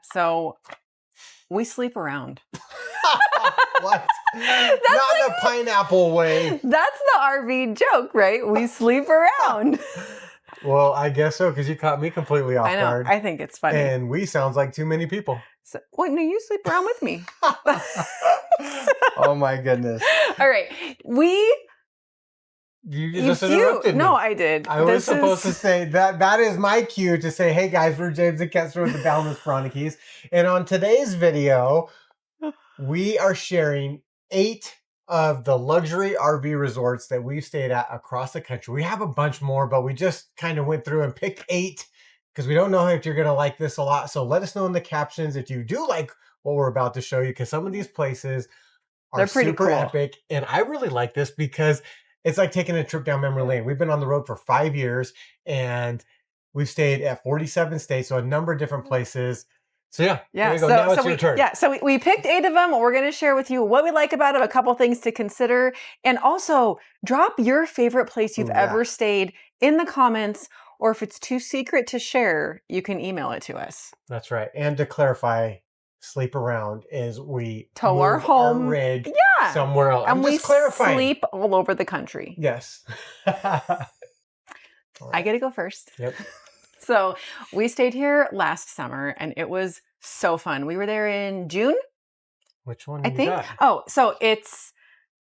So we sleep around. What? Not in a pineapple way. That's the RV joke, right? We sleep around. Well, I guess so, because you caught me completely off guard. I think it's funny. And we sounds like too many people. So, well, no, you sleep around with me. Oh my goodness. All right. You just interrupted me. No, I did. I was supposed to say that is my cue to say, hey guys, we're James and Kester with the Boundless Chronicles. And on today's video, we are sharing 8 of the luxury RV resorts that we've stayed at across the country. We have a bunch more, but we just kind of went through and picked 8 because we don't know if you're going to like this a lot. So let us know in the captions if you do like what we're about to show you, because some of these places are super cool. Epic. And I really like this because it's like taking a trip down memory lane. We've been on the road for 5 years and we've stayed at 47 states, so a number of different places. So there you go. Now it's your turn. Yeah, so we picked 8 of them. We're going to share with you what we like about them, a couple things to consider, and also drop your favorite place you've ever stayed in the comments, or if it's too secret to share, you can email it to us. That's right. And to clarify, sleep around is we tow our home rig somewhere else. And we sleep all over the country. Yes. I get to go first. Yep. So we stayed here last summer and it was so fun. We were there in June. Which one? I think. Oh, so it's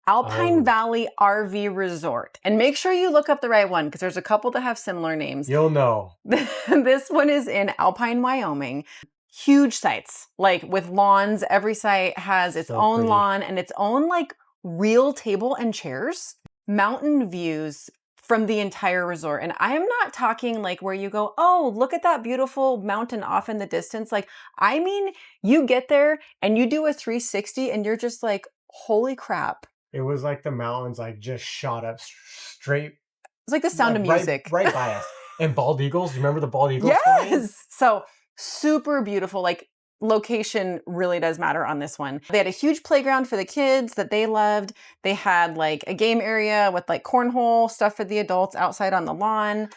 Alpine Valley RV Resort. And make sure you look up the right one because there's a couple that have similar names. You'll know. This one is in Alpine, Wyoming. Huge sites, like with lawns. Every site has its own lawn and its own like real table and chairs. Mountain views from the entire resort. And I am not talking like where you go, oh, look at that beautiful mountain off in the distance. Like, I mean, you get there and you do a 360 and you're just like, holy crap. It was like the mountains like just shot up straight. It's like the Sound of Music. Right by us. And bald eagles. Remember the bald eagles? Yes. So super beautiful. Like, location really does matter on this one. They had a huge playground for the kids that they loved. They had like a game area with like cornhole stuff for the adults outside on the lawn.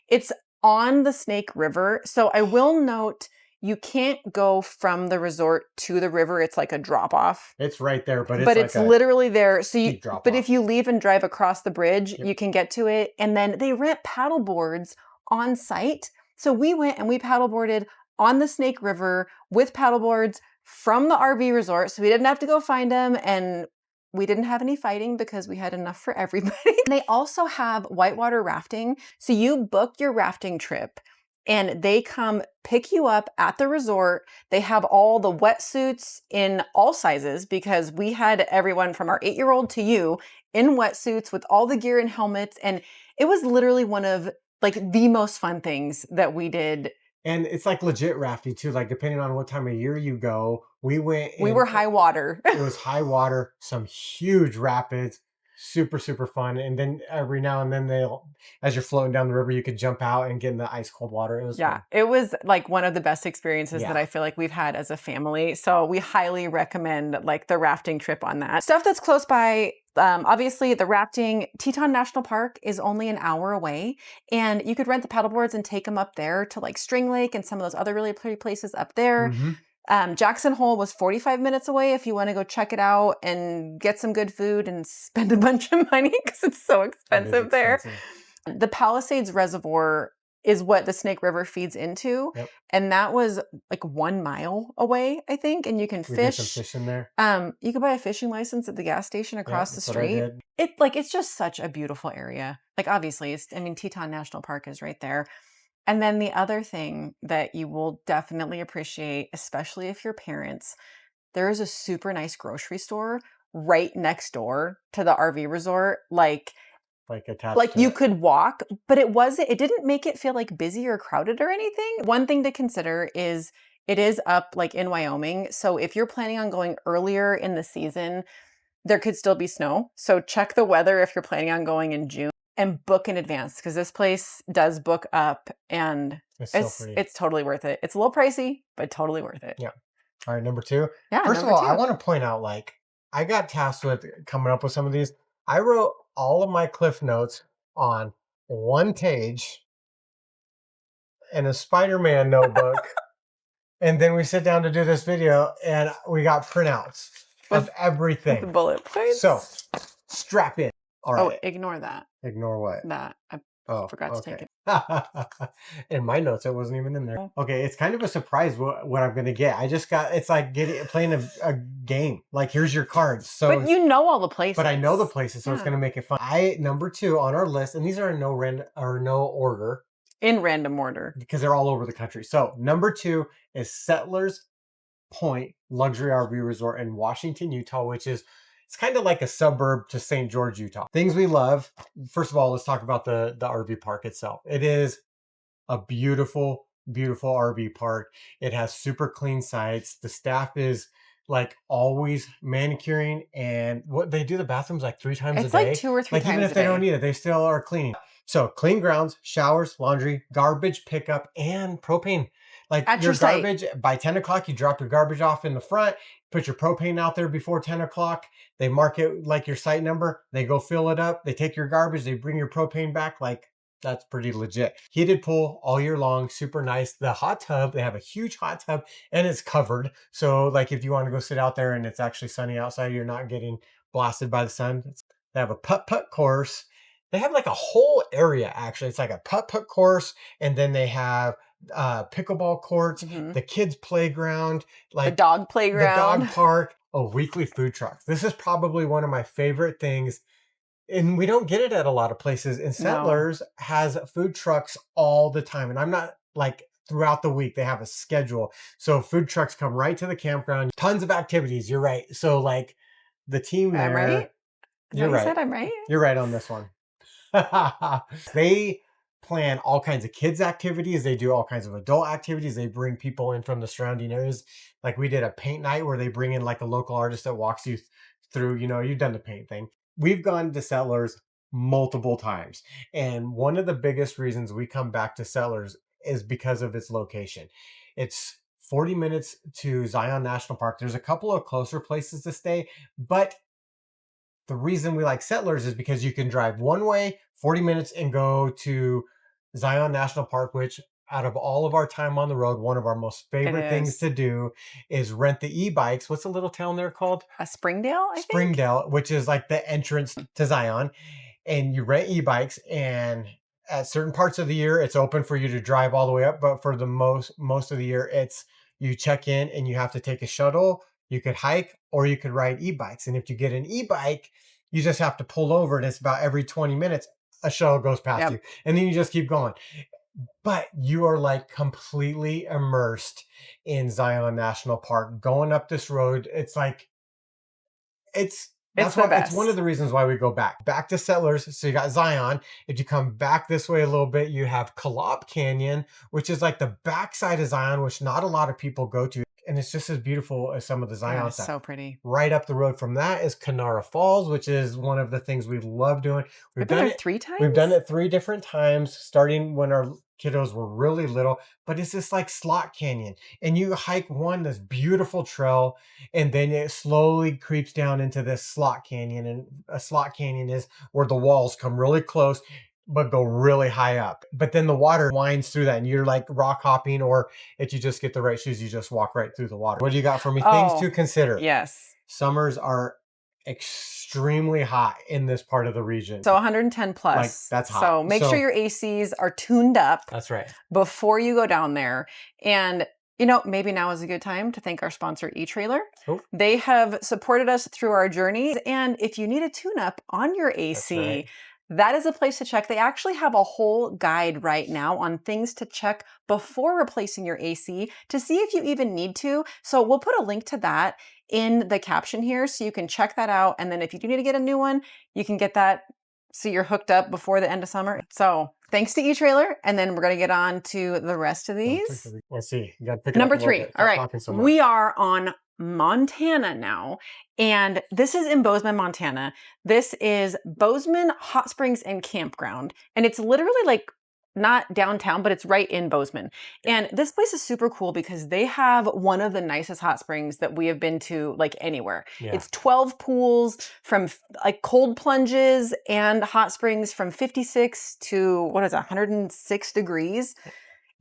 It's on the Snake River. So I will note, you can't go from the resort to the river. It's like a drop off. It's right there, but it's literally there. So if you leave and drive across the bridge, Yep. you can get to it. And then they rent paddle boards on site. So we went and we paddleboarded on the Snake River with paddleboards from the RV resort. So we didn't have to go find them. And we didn't have any fighting because we had enough for everybody. They also have whitewater rafting. So you book your rafting trip and they come pick you up at the resort. They have all the wetsuits in all sizes because we had everyone from our 8-year-old to you in wetsuits with all the gear and helmets. And it was literally one of like the most fun things that we did. And it's like legit rafting too. Like depending on what time of year you go, we were high water. It was high water, some huge rapids, super, super fun. And then every now and then as you're floating down the river, you could jump out and get in the ice cold water. It was fun. It was like one of the best experiences that I feel like we've had as a family. So we highly recommend like the rafting trip on that. Stuff that's close by. Obviously, the rafting, Teton National Park is only an hour away, and you could rent the paddleboards and take them up there to like String Lake and some of those other really pretty places up there. Mm-hmm. Jackson Hole was 45 minutes away if you want to go check it out and get some good food and spend a bunch of money because it's so expensive there. The Palisades Reservoir is what the Snake River feeds into. Yep. And that was like 1 mile away, I think. And you can fish. We did some fishing there. You could buy a fishing license at the gas station across the street. It's just such a beautiful area. Like obviously, Teton National Park is right there. And then the other thing that you will definitely appreciate, especially if you're parents, there is a super nice grocery store right next door to the RV resort. Like attached like to you it. could walk, but it didn't make it feel like busy or crowded or anything. One thing to consider is it is up like in Wyoming. So if you're planning on going earlier in the season, there could still be snow. So check the weather if you're planning on going in June and book in advance because this place does book up and it's totally worth it. It's a little pricey, but totally worth it. Yeah. All right, number 2. Yeah. First of all, I want to point out, like, I got tasked with coming up with some of these. I wrote all of my Cliff Notes on 1 page in a Spider-Man notebook And then we sit down to do this video and we got printouts of everything. With the bullet points. So strap in. All right. Oh, ignore that. Ignore what? That. I forgot to take it. In my notes, it wasn't even in there. Okay, it's kind of a surprise what I'm gonna get. I just got, it's like playing a game. Like, here's your cards. So, but you know all the places. But I know the places, so it's gonna make it fun. Number 2 on our list, and these are in no order. In random order. Because they're all over the country. So number 2 is Settlers Point Luxury RV Resort in Washington, Utah, which is, it's kind of like a suburb to St. George, Utah. Things we love. First of all, let's talk about the RV park itself. It is a beautiful, beautiful RV park. It has super clean sites. The staff is like always manicuring, and what they do the bathrooms like 3 times a day. It's like 2 or 3 times a day. Even if they don't need it, they still are cleaning. So clean grounds, showers, laundry, garbage pickup, and propane. Like at your site. Garbage, by 10 o'clock, you drop your garbage off in the front, put your propane out there before 10 o'clock. They mark it like your site number. They go fill it up. They take your garbage. They bring your propane back. Like, that's pretty legit. Heated pool all year long, super nice. The hot tub, they have a huge hot tub and it's covered. So like if you want to go sit out there and it's actually sunny outside, you're not getting blasted by the sun. They have a putt-putt course. They have like a whole area, actually. It's like a putt-putt course, and then they have pickleball courts, the kids playground, like the dog playground, the dog park, weekly food trucks. This is probably one of my favorite things. And we don't get it at a lot of places. And Settlers has food trucks all the time. And I'm not like throughout the week, they have a schedule. So food trucks come right to the campground. Tons of activities. You're right. So like the team there. I'm right. You're right. Said I'm right. You're right on this one. They plan all kinds of kids activities. They do all kinds of adult activities. They bring people in from the surrounding areas. Like we did a paint night where they bring in like a local artist that walks you through, you've done the paint thing. We've gone to Settlers multiple times. And one of the biggest reasons we come back to Settlers is because of its location. It's 40 minutes to Zion National Park. There's a couple of closer places to stay, but the reason we like Settlers is because you can drive one way, 40 minutes, and go to Zion National Park, which out of all of our time on the road, one of our most favorite things to do is rent the e-bikes. What's the little town there called? Springdale, I think? Springdale, which is like the entrance to Zion. And you rent e-bikes, and at certain parts of the year, it's open for you to drive all the way up. But for the most of the year, it's you check in and you have to take a shuttle. You could hike or you could ride e-bikes. And if you get an e-bike, you just have to pull over, and it's about every 20 minutes, a shuttle goes past you. And then you just keep going. But you are like completely immersed in Zion National Park. Going up this road, it's like, it's one of the reasons why we go back to Settlers. So you got Zion. If you come back this way a little bit, you have Kalop Canyon, which is like the backside of Zion, which not a lot of people go to. And it's just as beautiful as some of the Zion stuff. So pretty. Right up the road from that is Kanara Falls, which is one of the things we love doing. We've done it 3 times? We've done it 3 different times, starting when our kiddos were really little. But it's just like Slot Canyon. And you hike this beautiful trail, and then it slowly creeps down into this Slot Canyon. And a Slot Canyon is where the walls come really close but go really high up. But then the water winds through that, and you're like rock hopping, or if you just get the right shoes, you just walk right through the water. What do you got for me? Things to consider. Yes. Summers are extremely hot in this part of the region. So 110 plus. Like, that's hot. So make sure your ACs are tuned up. That's right. Before you go down there. And maybe now is a good time to thank our sponsor, eTrailer. Oh. They have supported us through our journeys. And if you need a tune-up on your AC, that is a place to check. They actually have a whole guide right now on things to check before replacing your AC to see if you even need to. So we'll put a link to that in the caption here so you can check that out. And then if you do need to get a new one, you can get that so you're hooked up before the end of summer. So thanks to eTrailer. And then we're going to get on to the rest of these. Let's see. You gotta pick it Number up 3. All right. We are on Montana now, and this is in Bozeman, Montana. This is Bozeman Hot Springs and Campground, and it's literally like not downtown, but it's right in Bozeman. And this place is super cool because they have one of the nicest hot springs that we have been to like anywhere. It's 12 pools from like cold plunges and hot springs from 56 to 106 degrees.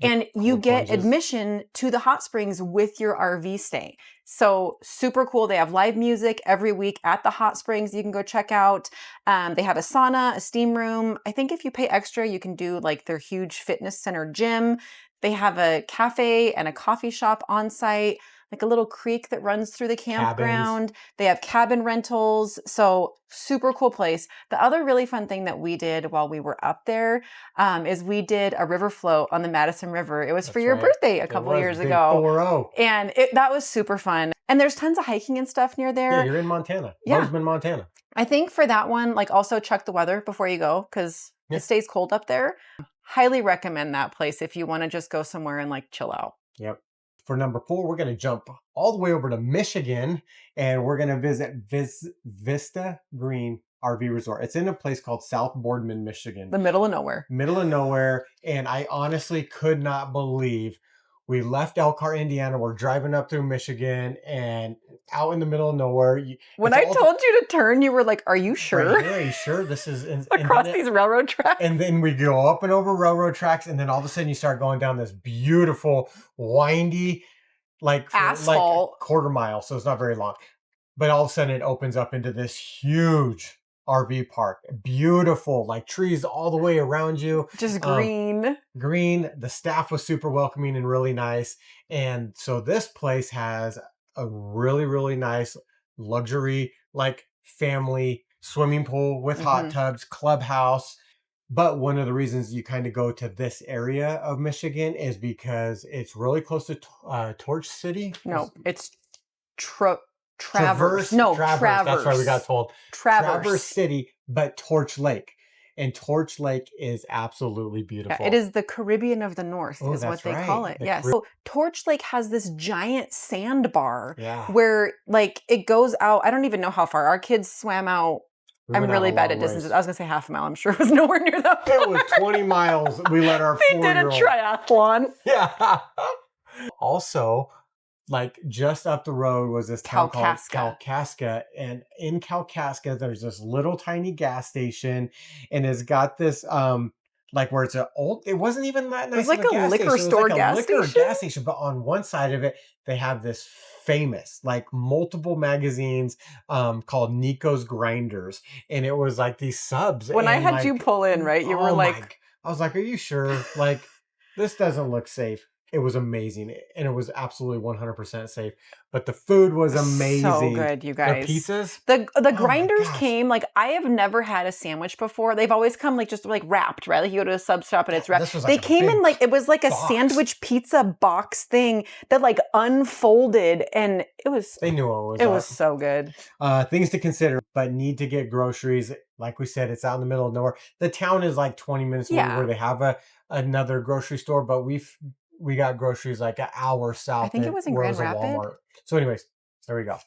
and you cold get plunges. admission to the hot springs with your RV stay. So super cool. They have live music every week at the hot springs you can go check out. They have a sauna, a steam room. I think if you pay extra, you can do like their huge fitness center gym. They have a cafe and a coffee shop on site, like a little creek that runs through the campground. They have cabin rentals. So super cool place. The other really fun thing that we did while we were up there is we did a river float on the Madison River. It was for your birthday a couple years ago. 4-0. And that was super fun. And there's tons of hiking and stuff near there. Yeah, you're in Montana. Yeah. Bozeman, Montana. I think for that one, like also check the weather before you go because it stays cold up there. Highly recommend that place if you want to just go somewhere and like chill out. Yep. For number 4, we're going to jump all the way over to Michigan and we're going to visit Vista Green RV Resort. It's in a place called South Boardman, Michigan. The middle of nowhere. Middle of nowhere. And I honestly could not believe we left Elkhorn, Indiana. We're driving up through Michigan and out in the middle of nowhere. When I told you to turn, you were like, are you sure? Right here, are you sure? This is across these railroad tracks. And then we go up and over railroad tracks. And then all of a sudden you start going down this beautiful, windy, like asphalt, like quarter mile. So it's not very long. But all of a sudden it opens up into this huge RV park. Beautiful, like trees all the way around you. Just green. Green. The staff was super welcoming and really nice. And so this place has a really, really nice luxury, like family swimming pool with hot tubs, clubhouse. But one of the reasons you kind of go to this area of Michigan is because it's really close to Torch City. No, it's Traverse. No, Traverse. That's why we got told. Traverse City, but Torch Lake. And Torch Lake is absolutely beautiful. Yeah, it is the Caribbean of the North is what they call it. Yes. So Torch Lake has this giant sandbar where like it goes out. I don't even know how far. Our kids swam out. I'm really bad at distances. I was going to say half a mile. I'm sure it was nowhere near that. It was 20 miles. We let our They did a triathlon. Yeah. Also, like just up the road was this town called Kalkaska. And in Kalkaska, there's this little tiny gas station. And it's got this, like where it's an old, it wasn't even that nice. It was like a liquor store gas station. But on one side of it, they have this famous, like multiple magazines called Nico's Grinders. And it was like these subs. When I had you pull in, right? You were like, I was like, are you sure? Like, this doesn't look safe. It was amazing. And it was absolutely 100% safe. But the food was amazing. So good, you guys. The pizzas? The grinders came, like, I have never had a sandwich before. They've always come, like, just, like, wrapped, right? Like, you go to a sub shop and it's wrapped. They came in, like, it was like a sandwich pizza box thing that, like, unfolded. And it was... They knew what it was. It was so good. Things to consider, but need to get groceries. Like we said, it's out in the middle of nowhere. The town is, like, 20 minutes away where they have another grocery store, but we got groceries like an hour south. I think it was in Grand Rapids. Walmart. So anyways, there we go.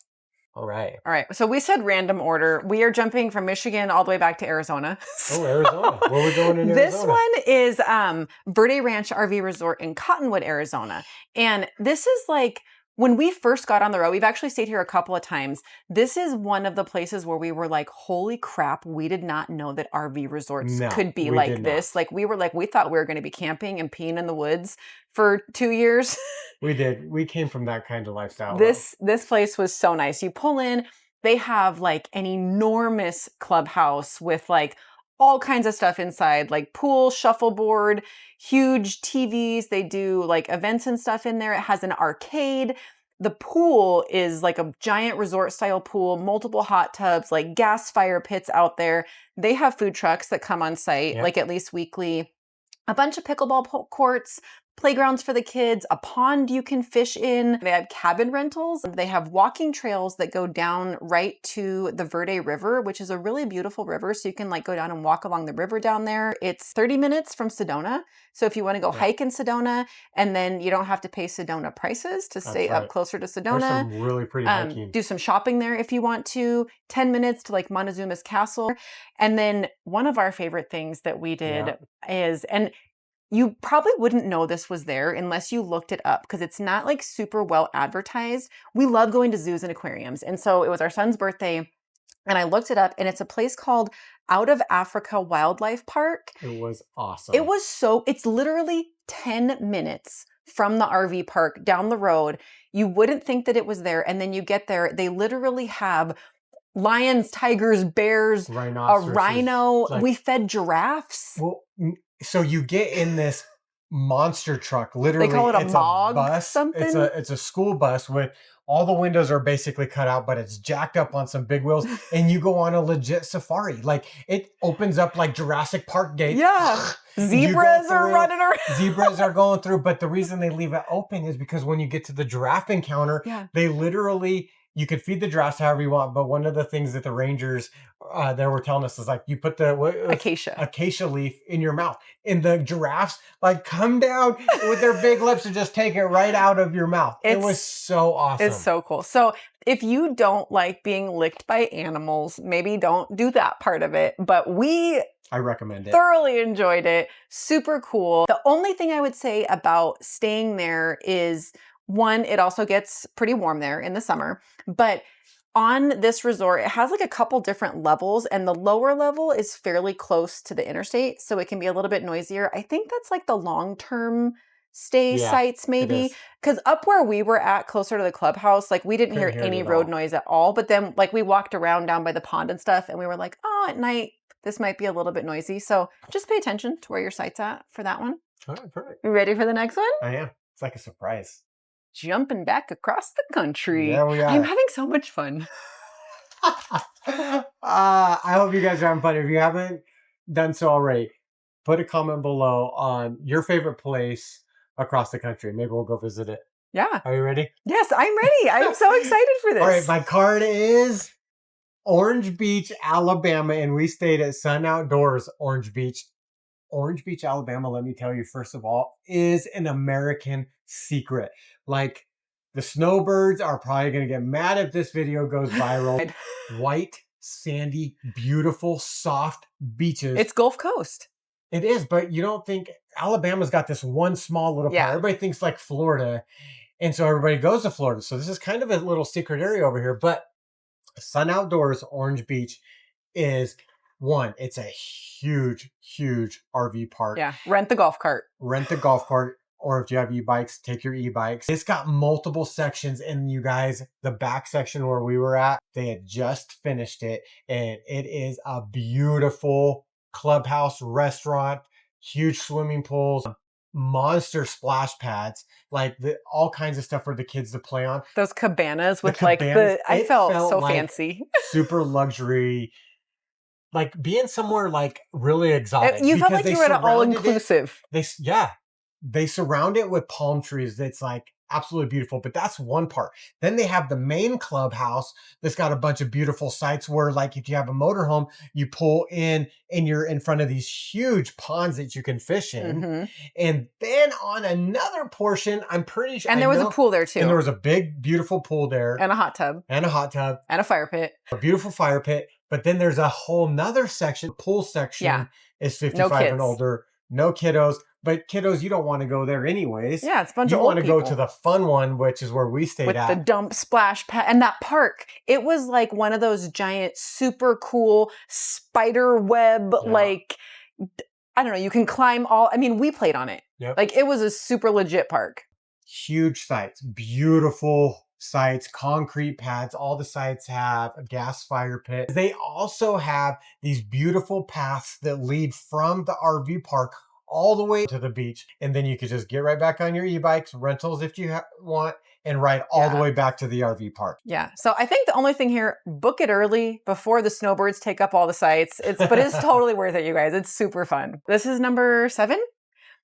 All right. So we said random order. We are jumping from Michigan all the way back to Arizona. Oh, Arizona. Where are we going in Arizona? This one is Verde Ranch RV Resort in Cottonwood, Arizona. And this is like, when we first got on the road, we've actually stayed here a couple of times. This is one of the places where we were like, holy crap, we did not know that RV resorts could be like this. Like we thought we were going to be camping and peeing in the woods for 2 years. We did. We came from that kind of lifestyle. This place was so nice. You pull in, they have like an enormous clubhouse with like all kinds of stuff inside, like pool, shuffleboard, huge TVs. They do like events and stuff in there. It has an arcade. The pool is like a giant resort style pool, multiple hot tubs, like gas fire pits out there. They have food trucks that come on site, like at least weekly. A bunch of pickleball courts, playgrounds for the kids, a pond you can fish in. They have cabin rentals. They have walking trails that go down right to the Verde River, which is a really beautiful river. So you can like go down and walk along the river down there. It's 30 minutes from Sedona. So if you want to go hike in Sedona, and then you don't have to pay Sedona prices to stay up closer to Sedona. There's some really pretty hiking. Do some shopping there if you want to. 10 minutes to like Montezuma's Castle. And then one of our favorite things that we did is, and you probably wouldn't know this was there unless you looked it up because it's not like super well advertised. We love going to zoos and aquariums. And so it was our son's birthday. And I looked it up, and it's a place called Out of Africa Wildlife Park. It was awesome. It's literally 10 minutes from the RV park down the road. You wouldn't think that it was there. And then you get there, they literally have lions, tigers, bears, a Rhinoceroses, rhino. like- we fed giraffes. Well, so you get in this monster truck. Literally, They call it a it's MOG bus. something? It's a school bus with all the windows are basically cut out, but it's jacked up on some big wheels, and you go on a legit safari. Like it opens up like Jurassic Park gates. Yeah. Zebras are running around. Zebras are going through, but the reason they leave it open is because when you get to the giraffe encounter, they literally, you could feed the giraffes however you want, but one of the things that the rangers they were telling us is like you put the acacia leaf in your mouth, and the giraffes like come down with their big lips and just take it right out of your mouth. It was so awesome. It's so cool. So if you don't like being licked by animals, maybe don't do that part of it. But I recommend it. Thoroughly enjoyed it. Super cool. The only thing I would say about staying there is, one, it also gets pretty warm there in the summer, but on this resort, it has like a couple different levels, and the lower level is fairly close to the interstate, so it can be a little bit noisier. I think that's like the long-term stay sites maybe, because up where we were at closer to the clubhouse, like we didn't hear any road noise at all, but then like we walked around down by the pond and stuff, and we were like, oh, at night, this might be a little bit noisy. So just pay attention to where your site's at for that one. All right, perfect. You ready for the next one? I am. It's like a surprise. Jumping back across the country. There we are. I'm having so much fun. I hope you guys are having fun. If you haven't done so already, put a comment below on your favorite place across the country. Maybe we'll go visit it. Yeah. Are you ready? Yes, I'm ready. I'm so excited for this. All right, my card is Orange Beach, Alabama, and we stayed at Sun Outdoors, Orange Beach. Orange Beach, Alabama, let me tell you, first of all, is an American secret. Like, the snowbirds are probably going to get mad if this video goes viral. White, sandy, beautiful, soft beaches. It's Gulf Coast. It is, but you don't think Alabama's got this one small little part. Everybody thinks like Florida, and so everybody goes to Florida. So this is kind of a little secret area over here, but Sun Outdoors, Orange Beach is... one, it's a huge, huge RV park. Yeah, rent the golf cart. Rent the golf cart, or if you have e-bikes, take your e-bikes. It's got multiple sections, and you guys, the back section where we were at, they had just finished it, and it is a beautiful clubhouse, restaurant, huge swimming pools, monster splash pads, like all kinds of stuff for the kids to play on. Those cabanas with I felt so like fancy. Super luxury. Like being somewhere like really exotic. You felt like you were at an all-inclusive. They surround it with palm trees. That's like absolutely beautiful. But that's one part. Then they have the main clubhouse that's got a bunch of beautiful sites where, like, if you have a motorhome, you pull in and you're in front of these huge ponds that you can fish in. Mm-hmm. And then on another portion, I'm pretty sure. And there was a pool there too. And there was a big, beautiful pool there. And a hot tub. And a hot tub. And a fire pit. A beautiful fire pit. But then there's a whole nother section, pool section is 55 and older. No kiddos. But kiddos, you don't want to go there anyways. Yeah, it's a bunch of old people. You want to go to the fun one, which is where we stayed at. With the dump splash pad. And that park, it was like one of those giant, super cool spider web, like, I don't know, you can climb we played on it. Yep. Like, it was a super legit park. Huge sites, beautiful sites, concrete pads. All the sites have a gas fire pit. They also have these beautiful paths that lead from the RV park all the way to the beach. And then you could just get right back on your e-bikes, rentals if you want, and ride all the way back to the RV park. Yeah. So I think the only thing here, book it early before the snowbirds take up all the sites. But it's totally worth it, you guys. It's super fun. This is number 7.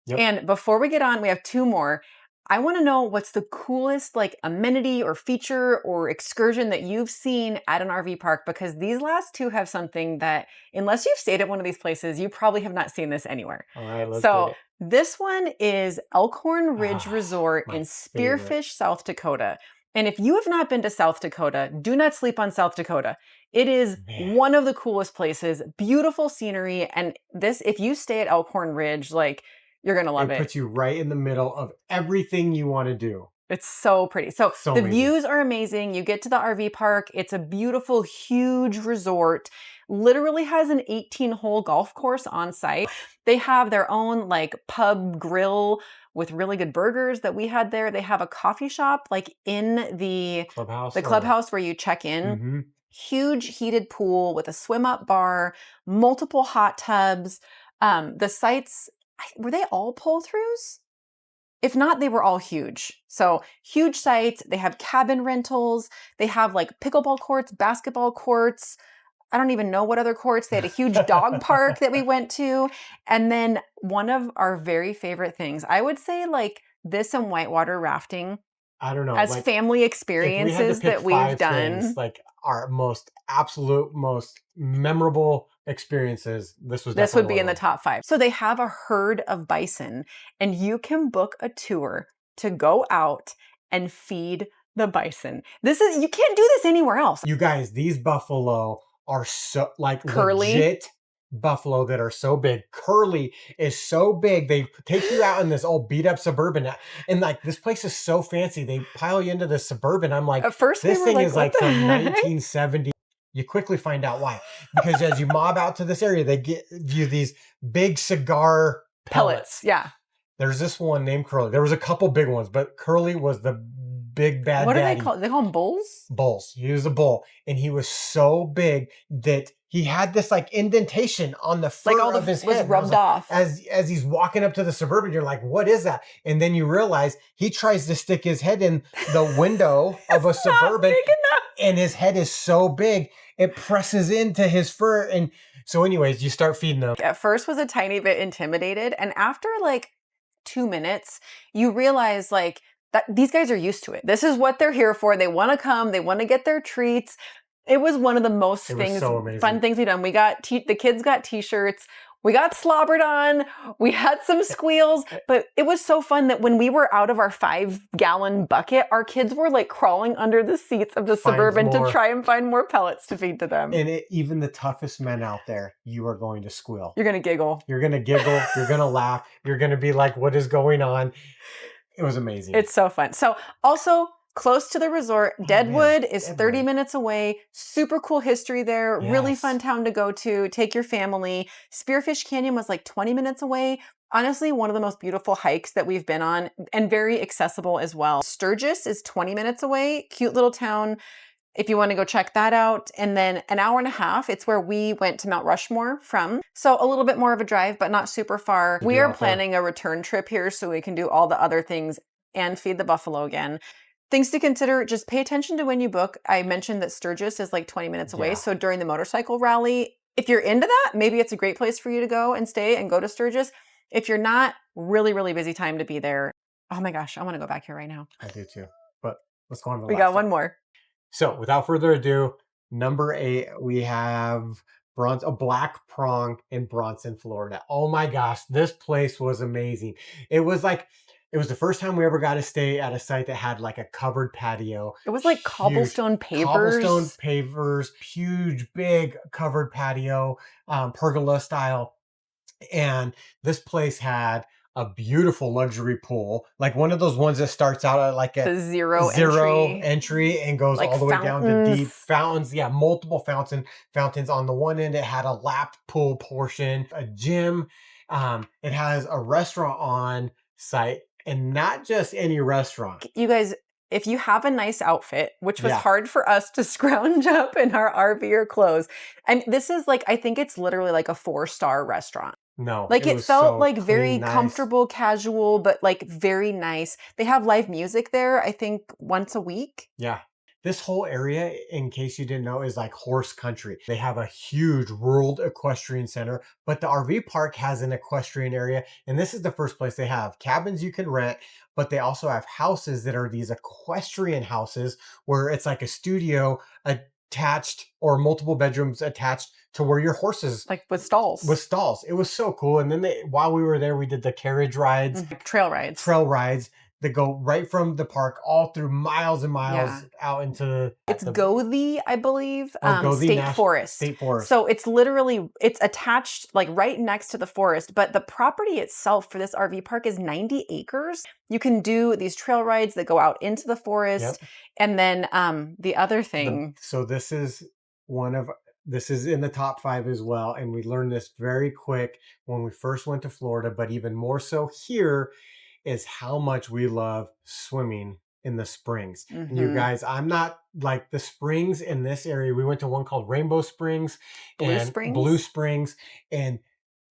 Yep. And before we get on, we have 2 more. I want to know what's the coolest like amenity or feature or excursion that you've seen at an RV park, because these last 2 have something that, unless you've stayed at one of these places, you probably have not seen this anywhere. All right, let's do it. This one is Elkhorn Ridge Resort in Spearfish, South Dakota. And if you have not been to South Dakota, do not sleep on South Dakota. It is one of the coolest places, beautiful scenery. And this, if you stay at Elkhorn Ridge, like, you're going to love it. It puts you right in the middle of everything you want to do. It's so pretty. So So the amazing. views are amazing. You get to the RV park. It's a beautiful, huge resort. Literally has an 18-hole golf course on site. They have their own like pub grill with really good burgers that we had there. They have a coffee shop like in the clubhouse where you check in. Mm-hmm. Huge heated pool with a swim up bar, multiple hot tubs. The sites, were they all pull throughs? If not, they were all huge. So huge sites. They have cabin rentals. They have like pickleball courts, basketball courts. I don't even know what other courts. They had a huge dog park that we went to. And then one of our very favorite things, I would say like this and whitewater rafting I don't know. as Like, family experiences that we've done. Things, like our most memorable experiences, This would be in the top 5. So they have a herd of bison and you can book a tour to go out and feed the bison. You can't do this anywhere else. You guys, these buffalo are so like Curly. Legit buffalo that are so big. Curly is so big. They take you out in this old beat up Suburban, and like this place is so fancy. They pile you into the Suburban. I'm like, at first this thing is like from heck? 1970. You quickly find out why, because as you mob out to this area, they give you these big cigar pellets. Yeah. There's this one named Curly. There was a couple big ones, but Curly was the big bad What do daddy. they call? They call them bulls? Bulls. He was a bull, and he was so big that he had this like indentation on the fur of his head. Was rubbed off. As he's walking up to the Suburban, you're like, what is that? And then you realize he tries to stick his head in the window of a Suburban, and his head is so big, it presses into his fur. And so anyways, you start feeding them. At first was a tiny bit intimidated, and after like 2 minutes, you realize like that these guys are used to it. This is what they're here for. They want to come. They want to get their treats. It was one of the most fun things we've done. We got the kids got t-shirts. We got slobbered on. We had some squeals, but it was so fun that when we were out of our 5-gallon bucket, our kids were like crawling under the seats of the Suburban to try and find more pellets to feed to them. And even the toughest men out there, you are going to squeal. You're going to giggle. You're going to giggle. You're going to laugh. You're going to be like, what is going on? It was amazing. It's so fun. So also close to the resort, Deadwood is 30 minutes away. Super cool history there. Yes. Really fun town to go to. Take your family. Spearfish Canyon was like 20 minutes away. Honestly, one of the most beautiful hikes that we've been on and very accessible as well. Sturgis is 20 minutes away. Cute little town if you want to go check that out. And then an hour and a half, it's where we went to Mount Rushmore from. So a little bit more of a drive, but not super far. We are planning a return trip here so we can do all the other things and feed the buffalo again. Things to consider, just pay attention to when you book. I mentioned that Sturgis is like 20 minutes away. So during the motorcycle rally, if you're into that, maybe it's a great place for you to go and stay and go to Sturgis. If you're not, really, really busy time to be there. Oh my gosh, I want to go back here right now. I do too. But let's go on to the We got one more. So without further ado, number 8, we have a Black Prong in Bronson, Florida. Oh my gosh, this place was amazing. It was the first time we ever got to stay at a site that had like a covered patio. It was like cobblestone pavers. Huge, big covered patio, pergola style. And this place had a beautiful luxury pool, like one of those ones that starts out at like a zero entry and goes like all the way down to deep fountains. Yeah, multiple fountains. On the one end, it had a lap pool portion, a gym. It has a restaurant on site, and not just any restaurant. You guys, if you have a nice outfit, which was hard for us to scrounge up in our RVer clothes, and this is like, I think it's literally like a 4-star restaurant. No, like it felt like very comfortable, casual, but like very nice. They have live music there, I think once a week. Yeah. This whole area, in case you didn't know, is like horse country. They have a huge rural equestrian center, but the RV park has an equestrian area. And this is the first place they have cabins you can rent, but they also have houses that are these equestrian houses where it's like a studio attached or multiple bedrooms attached to where your horses, like with stalls. It was so cool. And then while we were there, we did the carriage rides, trail rides. that go right from the park all through miles and miles Yeah. out into It's Gothi, I believe, Gothi Forest. State Forest. So it's literally, it's attached like right next to the forest, but the property itself for this RV park is 90 acres. You can do these trail rides that go out into the forest. Yep. And then the other thing. So this is this is in the top 5 as well. And we learned this very quick when we first went to Florida, but even more so here is how much we love swimming in the springs. And you guys, I'm not like the springs in this area. We went to one called Rainbow Springs and Blue Springs, and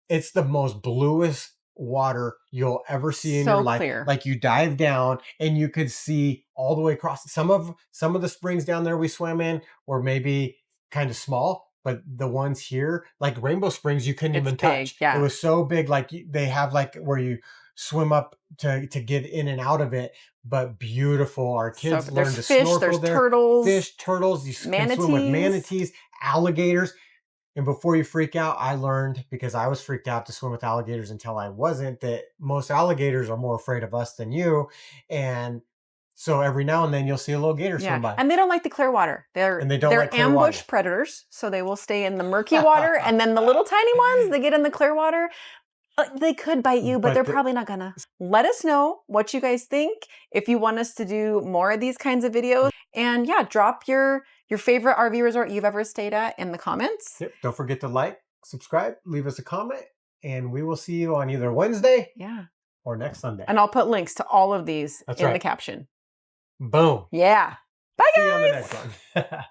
it's the most bluest water you'll ever see in your life. Clear. Like you dive down and you could see all the way across. Some of the springs down there we swam in were maybe kind of small, but the ones here, like Rainbow Springs, you couldn't even touch. Yeah. It was so big. Like they have like where you swim up to get in and out of it, but beautiful. Our kids learned to snorkel there. There's turtles. Fish, turtles. You can swim with manatees, alligators. And before you freak out, I learned, because I was freaked out to swim with alligators until I wasn't, that most alligators are more afraid of us than you. And so every now and then you'll see a little gator swim by. And they don't like the clear water. They're ambush predators, so they will stay in the murky water. And then the little tiny ones, they get in the clear water. They could bite you, but they're probably not gonna. Let us know what you guys think. If you want us to do more of these kinds of videos. And yeah, drop your favorite RV resort you've ever stayed at in the comments. Yep. Don't forget to like, subscribe, leave us a comment, and we will see you on either Wednesday or next Sunday. And I'll put links to all of these in the caption. Boom. Yeah. Bye, guys. See you on the next one.